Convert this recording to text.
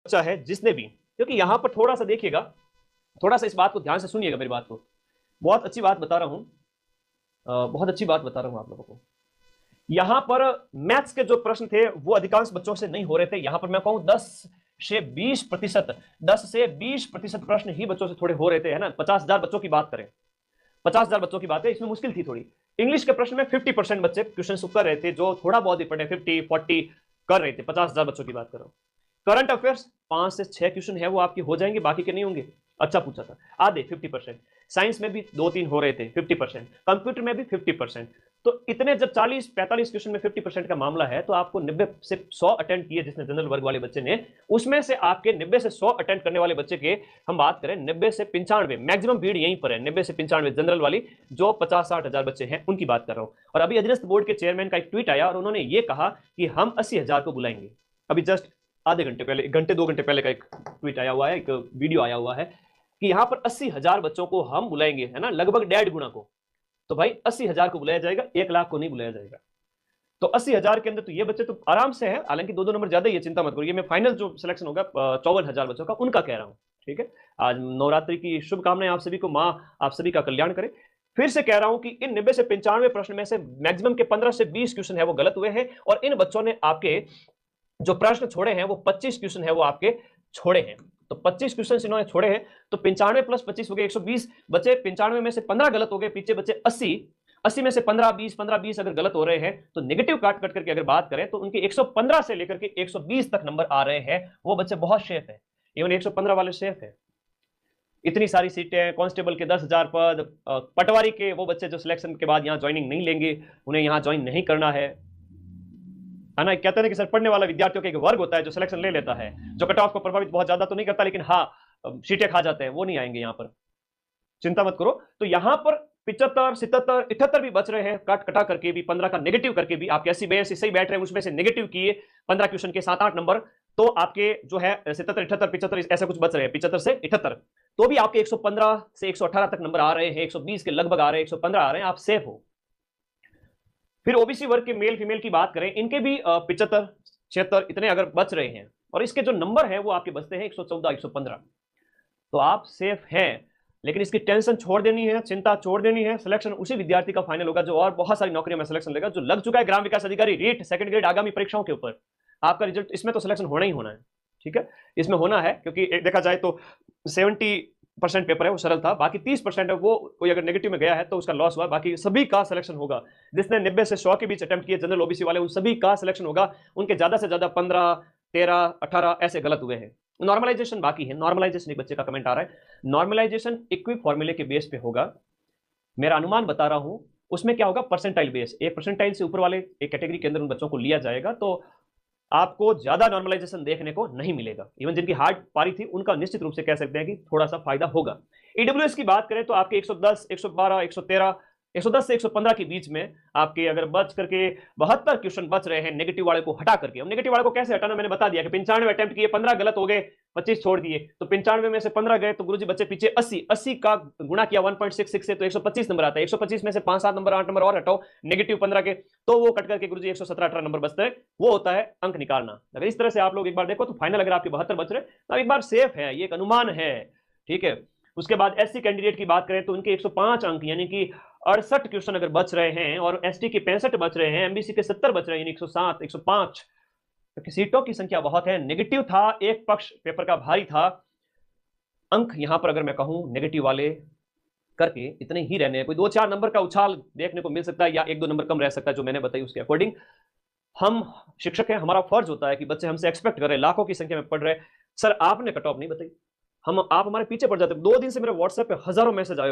बच्चा है जिसने भी, क्योंकि यहां पर थोड़ा सा देखिएगा, थोड़ा सा इस बात को ध्यान से सुनिएगा, मेरी बात को, बहुत अच्छी बात बता रहा हूं, बहुत अच्छी बात बता रहा हूं आप लोगों को। यहां पर मैथ्स के जो प्रश्न थे वो अधिकांश बच्चों से नहीं हो रहे थे। यहां पर मैं कहूं 10 से 20%, 10 से 20% प्रश्न ही बच्चों से थोड़े हो रहे थे, है ना। 50,000 बच्चों की बात करें, 50,000 बच्चों की बात है, इसमें मुश्किल थी थोड़ी। इंग्लिश के प्रश्न में 50% बच्चे क्वेश्चन कर रहे थे, जो थोड़ा बहुत ही पढ़े, 50-40 कर रहे थे। 50,000 बच्चों की बात करो। करंट अफेयर्स 5 से 6 क्वेश्चन है वो आपके हो जाएंगे, बाकी के नहीं होंगे। अच्छा पूछा था, आधे 50%। साइंस में भी 2-3 हो रहे थे 50%, कंप्यूटर में भी 50%। तो इतने जब 40-45 क्वेश्चन में 50% का मामला है, तो आपको 90 से 100 अटेंड किए जिसने जनरल वर्ग वाले बच्चे ने, उसमें से आपके 90 से 100 अटेंड करने वाले बच्चे के हम बात करें 90 से 95, मैक्सिमम भीड़ यहीं पर है 90 से 95 जनरल वाली, जो 50-60 हजार बच्चे हैं उनकी बात कर रहा हूं। और अभी अधीनस्थ बोर्ड के चेयरमैन का एक ट्वीट आया और उन्होंने ये कहा कि हम 80,000 को बुलाएंगे। अभी जस्ट आधे घंटे पहले, 1 घंटे 2 घंटे पहले का एक ट्वीट आया हुआ है, एक वीडियो आया हुआ है कि यहां पर 80,000 बच्चों को हम बुलाएंगे, है ना, लगभग 1.5 गुना को। तो भाई 80,000 को बुलाया जाएगा, 1 लाख को नहीं बुलाया जाएगा। तो 80,000 के अंदर तो ये बच्चे तो आराम से है, हालांकि 2-2 नंबर ज्यादा ही है, चिंता मत करो। ये मैं फाइनल जो सिलेक्शन होगा 54,000 बच्चों का, उनका कह रहा हूं, ठीक है। आज नवरात्रि की शुभकामनाएं आप सभी को, मां आप सभी का कल्याण करे। फिर से कह रहा हूं कि इन 90 से 95 प्रश्न में से मैक्सिमम के 15 से 20 क्वेश्चन है वो गलत हुए हैं, और इन बच्चों ने आपके जो प्रश्न छोड़े हैं वो 25 क्वेश्चन है वो आपके छोड़े हैं। तो 25 क्वेश्चन इन्होंने छोड़े हैं, तो 95 प्लस 25 हो गए 120 बचे। 95 में से 15 गलत हो गए, पीछे बचे 80 में से 15-20 अगर गलत हो रहे हैं, तो नेगेटिव काट कट करके अगर बात करें तो उनके 115 से लेकर के 120 तक नंबर आ रहे हैं। वो बच्चे बहुत सेफ है, इवन 115 वाले सेफ है। इतनी सारी सीटें, कांस्टेबल के 10,000 पद, पटवारी के वो बच्चे जो सिलेक्शन के बाद यहाँ ज्वाइनिंग नहीं लेंगे, उन्हें यहाँ ज्वाइन नहीं करना है ना। कहते हैं कि सर पढ़ने वाला विद्यार्थियों का एक वर्ग होता है जो सिलेक्शन ले लेता है, जो कट ऑफ को प्रभावित बहुत ज्यादा तो नहीं करता, लेकिन हाँ सीटें खा जाते हैं, वो नहीं आएंगे यहाँ पर, चिंता मत करो। तो यहाँ पर 75, 77, 78 भी बच रहे हैं, काट कटा करके भी, 15 का नेगेटिव करके भी। आपके 80-82 सही बैठ रहे हैं, उसमें से नेगेटिव किए 15 क्वेश्चन के 7-8 नंबर, तो आपके जो है 77, 78, 75 ऐसा कुछ बच रहे हैं, 75 से 78, तो भी आपके 115 से 118 तक नंबर आ रहे हैं, 120 के लगभग आ रहे हैं, 115 आ रहे हैं, आप सेफ हो। फिर ओबीसी वर्ग के मेल फीमेल की बात करें, इनके भी 75, 76 इतने अगर बच रहे हैं, और इसके जो नंबर है वो आपके बचते हैं 114, 115, तो आप सेफ हैं। लेकिन इसकी टेंशन छोड़ देनी है, चिंता छोड़ देनी है। सिलेक्शन उसी विद्यार्थी का फाइनल होगा जो और बहुत सारी नौकरियों में सिलेक्शन लेगा, जो लग चुका है ग्राम विकास अधिकारी रीट सेकंड ग्रेड आगामी परीक्षाओं के ऊपर। आपका रिजल्ट इसमें तो सिलेक्शन होना ही होना है, ठीक है, इसमें होना है, क्योंकि देखा जाए तो 70% पेपर है वो सरल था, बाकी 30% है वो कोई अगर नेगेटिव में गया है तो उसका लॉस हुआ, बाकी सभी का सिलेक्शन होगा। जिसने 90 से 100 के बीच अटेम्प्ट किए जनरल ओबीसी वाले, उन सभी का सिलेक्शन होगा। उनके ज्यादा से ज्यादा 15, 13, 18 ऐसे गलत हुए हैं। नॉर्मलाइजेशन बाकी है, नॉर्मलाइजेशन, एक बच्चे का कमेंट आ रहा है, नॉर्मलाइजेशन इक्विक फॉर्मूले के बेस पे होगा, मेरा अनुमान बता रहा हूं। उसमें क्या होगा, परसेंटाइल बेस, एक परसेंटाइल से ऊपर वाले एक कैटेगरी के अंदर उन बच्चों को लिया जाएगा, तो आपको ज्यादा नॉर्मलाइजेशन देखने को नहीं मिलेगा। इवन जिनकी हार्ड पारी थी उनका निश्चित रूप से कह सकते हैं कि थोड़ा सा फायदा होगा। ईडब्ल्यूएस की बात करें तो आपके 110, 112, 113, 110 से 115 के बीच में आपके अगर बच करके 72 क्वेश्चन बच रहे हैं नेगेटिव वाले को हटा करके। अब नेगेटिव वाले को कैसे हटाना मैंने बता दिया कि 95 अटेम्प्ट किए, 15 गलत हो गए, 25 छोड़ दिए, तो 95 में से 15 गए, तो गुरुजी बच्चे पीछे 80 का गुणा किया 1.66 से, तो 125 नंबर आता है। 125 में से 5-7 नंबर, 8 नंबर और हटाओ नेगेटिव 15 के, तो वो कट करके गुरुजी 117-18 नंबर बचते हैं। वो होता है अंक निकालना। अगर इस तरह से आप लोग एक बार देखो तो फाइनल अगर आपके 72 बच रहे तो एक बार सेफ है, ये एक अनुमान है, ठीक है। उसके बाद एससी कैंडिडेट की बात करें तो उनके 105 अंक यानी कि 68 क्वेश्चन अगर बच रहे हैं, और एसटी के 65 बच रहे हैं, एमबीसी के 70 बच रहे हैं, यानी 107, 105, क्योंकि सीटों की संख्या बहुत है। नेगेटिव था, एक पक्ष पेपर का भारी था। अंक यहां पर अगर मैं कहूं नेगेटिव वाले करके इतने ही रहने हैं, कोई 2-4 नंबर का उछाल देखने को मिल सकता है, या 1-2 नंबर कम रह सकता है, जो मैंने बताई उसके अकॉर्डिंग। हम शिक्षक हैं, हमारा फर्ज होता है कि बच्चे हमसे एक्सपेक्ट करें, लाखों की संख्या में पढ़ रहे, सर आपने कट ऑफ नहीं बताई, आप हमारे पीछे पड़ जाते। 2 दिन से मेरे व्हाट्सएप पे हजारों मैसेज आए।